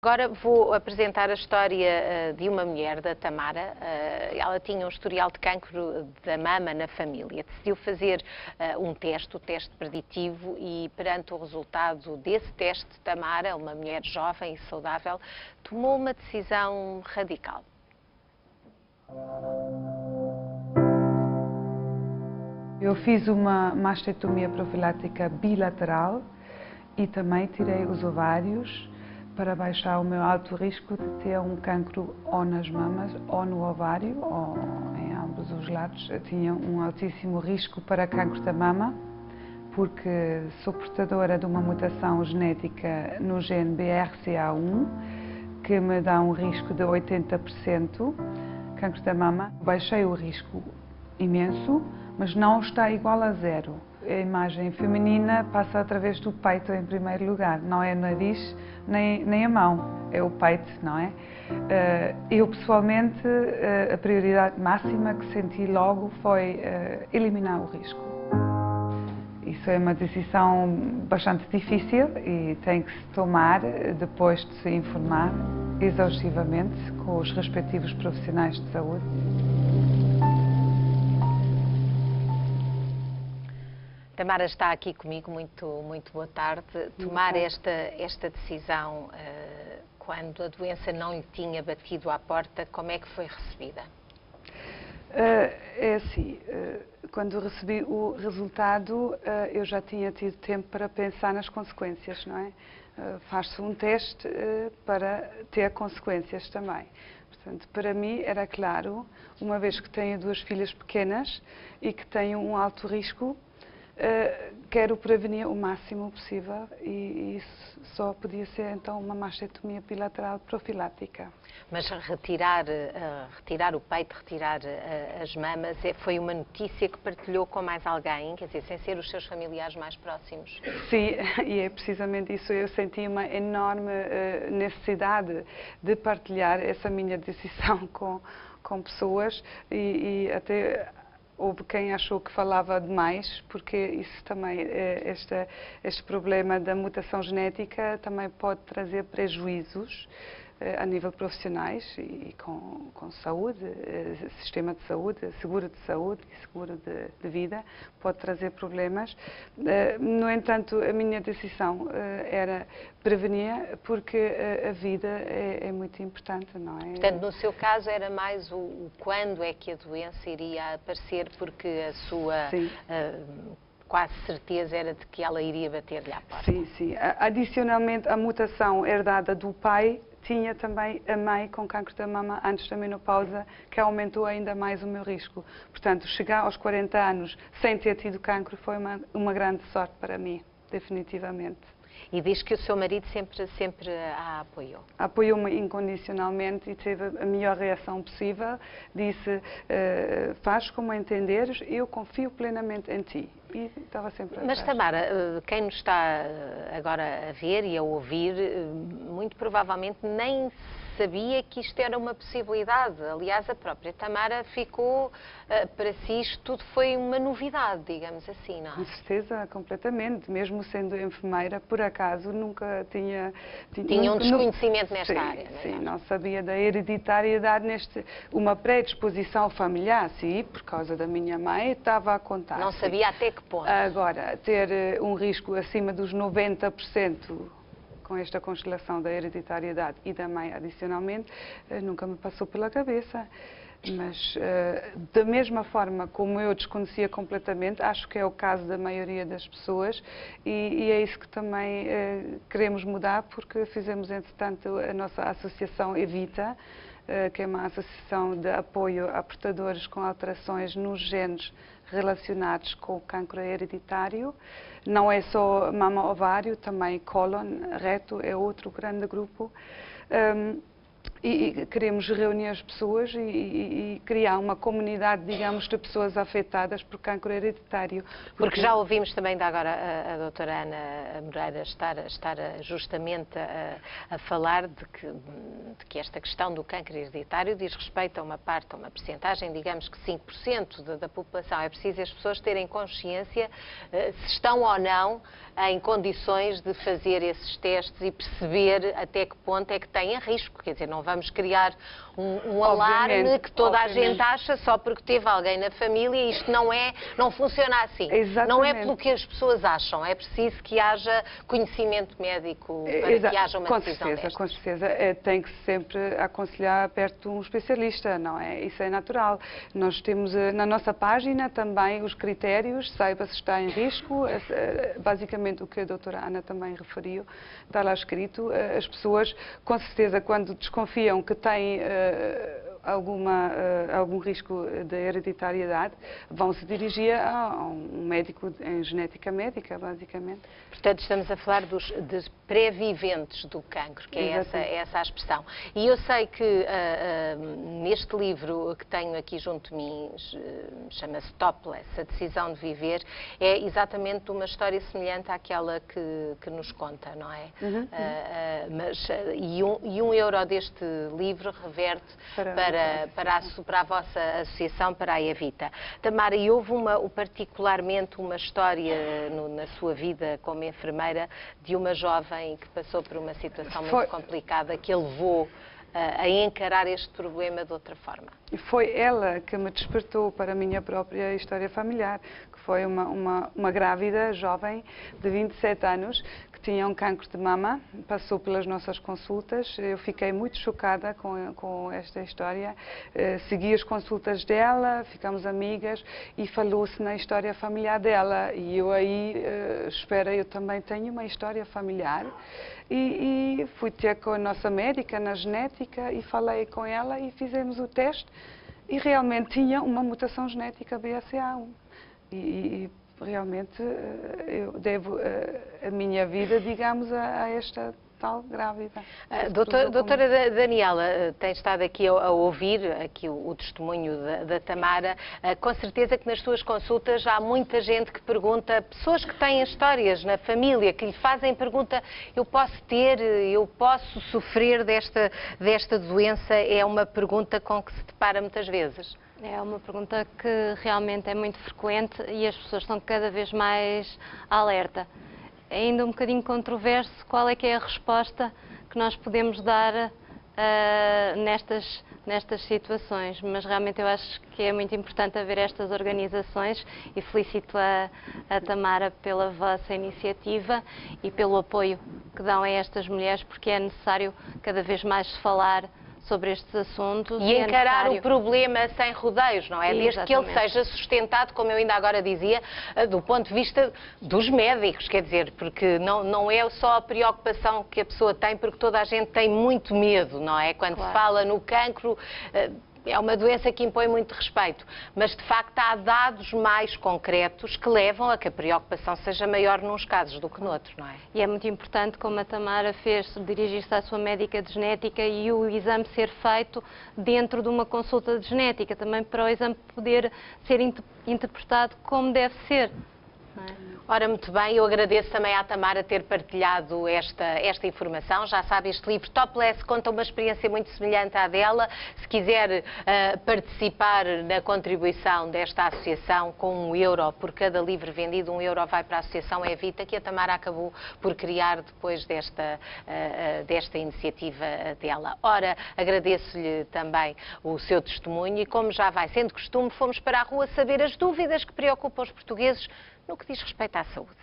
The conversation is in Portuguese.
Agora vou apresentar a história de uma mulher, da Tamara. Ela tinha um historial de cancro da mama na família. Decidiu fazer um teste, o teste preditivo, e perante o resultado desse teste, Tamara, uma mulher jovem e saudável, tomou uma decisão radical. Eu fiz uma mastectomia profilática bilateral e também tirei os ovários para baixar o meu alto risco de ter um cancro ou nas mamas, ou no ovário, ou em ambos os lados. Eu tinha um altíssimo risco para cancro da mama, porque sou portadora de uma mutação genética no gene BRCA1, que me dá um risco de 80% cancro da mama. Baixei o risco imenso, mas não está igual a zero. A imagem feminina passa através do peito em primeiro lugar, não é o nariz nem a mão, é o peito, não é? Eu pessoalmente, a prioridade máxima que senti logo foi eliminar o risco. Isso é uma decisão bastante difícil e tem que se tomar depois de se informar exaustivamente com os respectivos profissionais de saúde. Tamara está aqui comigo, muito boa tarde. Tomar esta decisão quando a doença não lhe tinha batido à porta, como é que foi recebida? É assim, quando recebi o resultado, eu já tinha tido tempo para pensar nas consequências, não é? Faz-se um teste para ter consequências também. Portanto, para mim era claro, uma vez que tenho duas filhas pequenas e que tenho um alto risco, quero prevenir o máximo possível e isso só podia ser então uma mastectomia bilateral profilática. Mas retirar o peito, retirar as mamas, foi uma notícia que partilhou com mais alguém, quer dizer, sem ser os seus familiares mais próximos? Sim, e é precisamente isso. Eu senti uma enorme necessidade de partilhar essa minha decisão com pessoas e até houve quem achou que falava demais, porque isso também, este problema da mutação genética também pode trazer prejuízos a nível profissionais e com saúde, sistema de saúde, seguro de saúde e seguro de vida, pode trazer problemas. No entanto, a minha decisão era prevenir, porque a vida é muito importante, não é? Portanto, no seu caso era mais o quando é que a doença iria aparecer, porque a sua quase certeza era de que ela iria bater-lhe à porta. Sim, sim. Adicionalmente, a mutação herdada do pai tinha também a mãe com cancro da mama antes da menopausa, que aumentou ainda mais o meu risco. Portanto, chegar aos 40 anos sem ter tido cancro foi uma grande sorte para mim, definitivamente. E diz que o seu marido sempre a apoiou? Apoiou-me incondicionalmente e teve a melhor reação possível. Disse, faz como entenderes, eu confio plenamente em ti. E estava sempre atrás. Mas, Tamara, quem nos está agora a ver e a ouvir, muito provavelmente nem sabia que isto era uma possibilidade. Aliás, a própria Tamara ficou, para si, isto tudo foi uma novidade, digamos assim, não é? Com certeza, completamente. Mesmo sendo enfermeira, por acaso, nunca tinha... Tinha um desconhecimento nesta área, não é? Sim, não sabia da hereditariedade, uma predisposição familiar, sim, por causa da minha mãe, estava a contar. Não sabia até que ponto. Agora, ter um risco acima dos 90%, com esta constelação da hereditariedade e da mãe adicionalmente, nunca me passou pela cabeça. Mas, da mesma forma como eu desconhecia completamente, acho que é o caso da maioria das pessoas e é isso que também queremos mudar, porque fizemos, entretanto, a nossa associação Evita, que é uma associação de apoio a portadores com alterações nos genes relacionados com o cancro hereditário. Não é só mama-ovário, também cólon, reto é outro grande grupo. e queremos reunir as pessoas e criar uma comunidade, digamos, de pessoas afetadas por cancro hereditário. Porque já ouvimos também da agora a doutora Ana Moreira estar justamente a falar de que esta questão do cancro hereditário diz respeito a uma parte, a uma percentagem, digamos que 5% da população. É preciso as pessoas terem consciência se estão ou não em condições de fazer esses testes e perceber até que ponto é que têm risco. Quer dizer, não vamos criar um alarme que toda a gente acha só porque teve alguém na família. Isto não funciona assim. Exatamente. Não é pelo que as pessoas acham. É preciso que haja conhecimento médico para que haja uma decisão destas. Com certeza. Tem que sempre aconselhar perto de um especialista, não é? Isso é natural. Nós temos na nossa página também os critérios, saiba se está em risco, basicamente o que a doutora Ana também referiu, está lá escrito. As pessoas, com certeza, quando desconfiam que têm algum risco de hereditariedade, vão se dirigir a um médico em genética médica, basicamente. Portanto, estamos a falar dos pré-viventes do cancro, que é essa a expressão. E eu sei que neste livro que tenho aqui junto de mim, chama-se Topless, A Decisão de Viver, é exatamente uma história semelhante àquela que nos conta, não é? E um euro deste livro reverte para a vossa associação, para a Evita. Tamara, e houve particularmente uma história na sua vida como enfermeira de uma jovem que passou por uma situação muito complicada que a levou a encarar este problema de outra forma. Foi ela que me despertou para a minha própria história familiar, que foi uma grávida jovem de 27 anos que tinha um cancro de mama, passou pelas nossas consultas. Eu fiquei muito chocada com esta história, segui as consultas dela, ficamos amigas e falou-se na história familiar dela. E eu aí, eu também tenho uma história familiar. E fui ter com a nossa médica na genética e falei com ela e fizemos o teste e realmente tinha uma mutação genética BRCA1. E realmente eu devo a minha vida, digamos, a esta tal grávida. Doutora Daniela, tem estado aqui a ouvir aqui o testemunho da Tamara. Com certeza que nas suas consultas há muita gente que pergunta, pessoas que têm histórias na família, que lhe fazem pergunta, eu posso sofrer desta doença? É uma pergunta com que se depara muitas vezes. É uma pergunta que realmente é muito frequente e as pessoas estão cada vez mais alerta. É ainda um bocadinho controverso qual é que é a resposta que nós podemos dar nestas situações, mas realmente eu acho que é muito importante haver estas organizações e felicito a Tamara pela vossa iniciativa e pelo apoio que dão a estas mulheres, porque é necessário cada vez mais falar sobre estes assuntos. E encarar o problema sem rodeios, não é? Desde que ele seja sustentado, como eu ainda agora dizia, do ponto de vista dos médicos, quer dizer, porque não é só a preocupação que a pessoa tem, porque toda a gente tem muito medo, não é? Quando se fala no cancro, é uma doença que impõe muito respeito, mas de facto há dados mais concretos que levam a que a preocupação seja maior nos casos do que noutros, não é? E é muito importante, como a Tamara fez, dirigir-se à sua médica de genética e o exame ser feito dentro de uma consulta de genética, também para o exame poder ser interpretado como deve ser. Ora, muito bem, eu agradeço também à Tamara ter partilhado esta informação. Já sabe, este livro Topless conta uma experiência muito semelhante à dela. Se quiser participar na contribuição desta associação com €1 por cada livro vendido, €1 vai para a Associação Evita, que a Tamara acabou por criar depois desta iniciativa dela. Ora, agradeço-lhe também o seu testemunho e, como já vai sendo costume, fomos para a rua saber as dúvidas que preocupam os portugueses no que diz respeito à saúde.